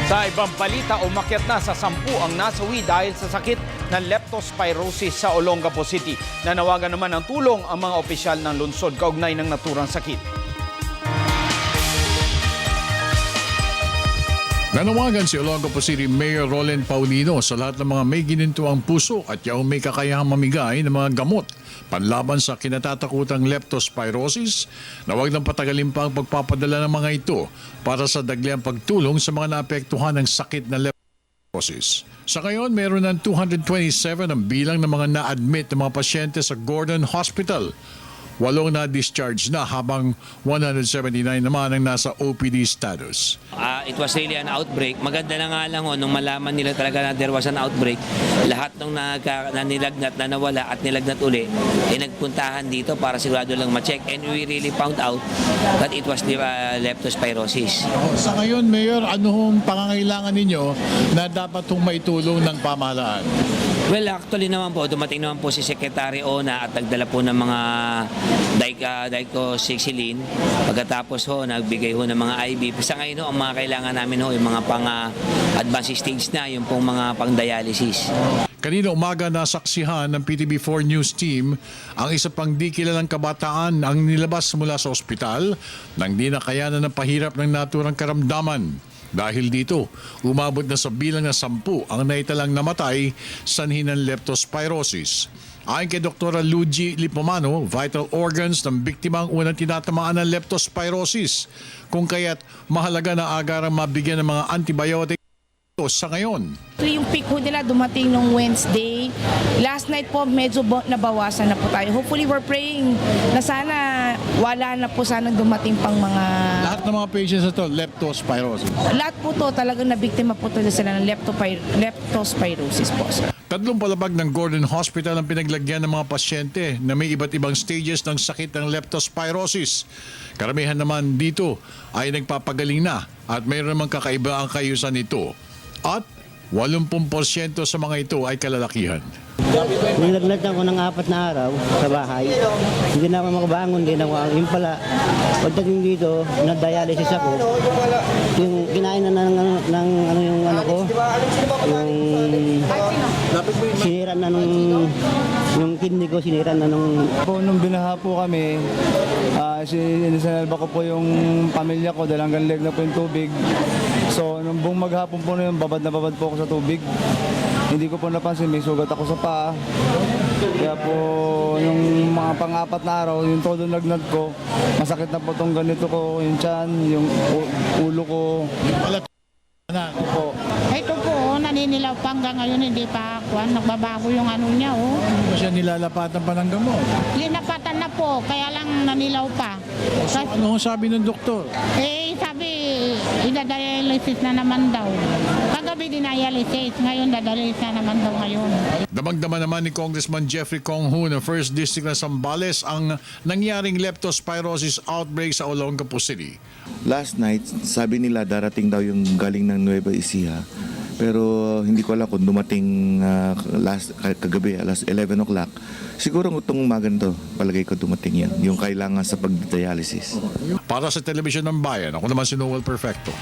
Sa ibang balita, umakyat na sa 10 ang nasawi dahil sa sakit ng leptospirosis sa Olongapo City. Nanawagan naman ng tulong ang mga opisyal ng lungsod kaugnay ng naturang sakit. Nanawagan si Olongapo City Mayor Roland Paulino sa lahat ng mga may ginintuang puso at yaong may kakayahang mamigay ng mga gamot panlaban sa kinatatakutang leptospirosis na huwag nang patagalin pa ang pagpapadala ng mga ito para sa dagliang pagtulong sa mga naapektuhan ng sakit na leptospirosis. Sa ngayon, meron ng 227 ang bilang ng mga na-admit ng mga pasyente sa Gordon Hospital. 8 na-discharge na habang 179 naman ang nasa OPD status. It was really an outbreak. Maganda na nga lang nung malaman nila talaga na there was an outbreak, lahat ng nilagnat na nawala at nilagnat uli, nagpuntahan dito para sigurado lang ma-check. And we really found out that it was leptospirosis. Sa ngayon, Mayor, ano hong pangangailangan ninyo na dapat hong maitulong ng pamahalaan? Well, actually naman po, dumating naman po si Secretary Ona at nagdala po ng mga dicloxacillin. Pagkatapos nagbigay ng mga IV. Sa ngayon ang mga kailangan namin yung mga pang-advanced stage na, yung pong mga pang-dialysis. Kanina umaga nasaksihan ng PTV4 News Team ang isa pang di kilalang kabataan ang nilabas mula sa ospital nang di na kayanan ng pahirap ng naturang karamdaman. Dahil dito, umabot na sa bilang na 10 ang naitalang namatay sanhi ng leptospirosis. Ayon kay Dr. Luigi Lipomano, vital organs ng biktima ang unang tinatamaan ng leptospirosis, kung kaya't mahalaga na agarang mabigyan ng mga antibiotic sa ngayon. So yung peak ho nila dumating nung Wednesday. Last night po medyo nabawasan na po tayo. Hopefully we're praying na sana wala na po sana dumating pang mga... Lahat ng mga patients na to, leptospirosis. Lahat po to talagang nabiktima po to sila ng leptospirosis po, sir. 3 palapag ng Gordon Hospital ang pinaglagyan ng mga pasyente na may iba't ibang stages ng sakit ng leptospirosis. Karamihan naman dito ay nagpapagaling na at mayroon namang kakaiba ang kayusan nito. At 80% sa mga ito ay kalalakihan. Nilagnat ako ng 4 na araw sa bahay. Hindi na ako makabangon, hindi na ako. Yung pala, pagdating dito, na-dialysis ako. Yung kinain na ng yung ano ko, yung sinira na yung kidney ko, sinira na nung... Nung binaha po kami, sinasalba ko po yung pamilya ko dahil hanggang leg na po yung tubig. So, nung buong maghapon po na yun, babad na babad po ako sa tubig. Hindi ko po napansin, may sugat ako sa paa. Kaya po, yung mga pang-4 na araw, yung todo lagnat ko, masakit na po itong ganito ko, yung tiyan, yung ulo ko. Ito po, naninilaw pa hanggang ngayon, hindi pa nagbabago yung ano niya. Hindi ba siya nilalapatan pa ng gamot? Linapatan na po, kaya lang nanilaw pa. So, ano sabi ng doktor? Sabi, idadialysis na naman daw. Kagabi dinadialysis, ngayon dadialysis na naman daw ngayon. Damang-dama naman ni Congressman Jeffrey Kong Hu ng 1st District ng Zambales ang nangyaring leptospirosis outbreak sa Olongapo City. Last night, sabi nila darating daw yung galing ng Nueva Ecija. Pero hindi ko alam kung dumating kagabi, alas 11 o'clock. Siguro itong umagan to, palagay ko dumating yan. Yung kailangan sa pag-dialysis. Para sa Telebisyon ng Bayan, ako naman si Noel Perfecto.